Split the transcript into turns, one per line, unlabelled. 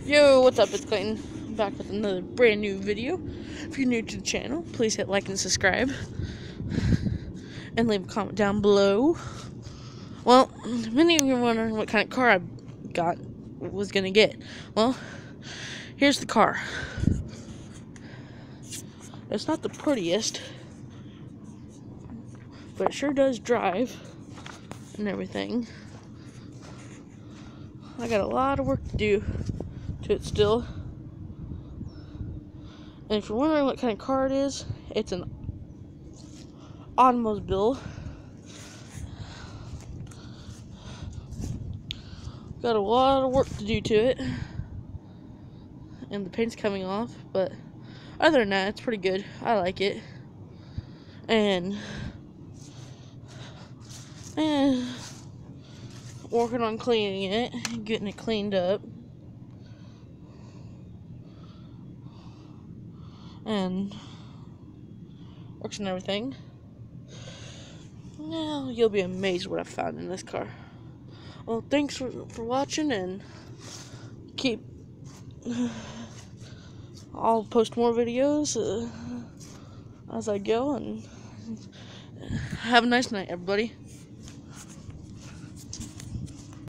Yo, what's up? It's Clayton. I'm back with another brand new video. If you're new to the channel, please hit like and subscribe. And leave a comment down below. Well, many of you are wondering what kind of car I was gonna get. Well, here's the car. It's not the prettiest, but it sure does drive and everything. I got a lot of work to do to it still. And if you're wondering what kind of car it is, it's an automobile. Got a lot of work to do to it, and the paint's coming off, but other than that, it's pretty good. I like it. And working on cleaning it, getting it cleaned up, and works and everything. Now you'll be amazed what I found in this car. Well, thanks for watching, and I'll post more videos as I go, and have a nice night, everybody.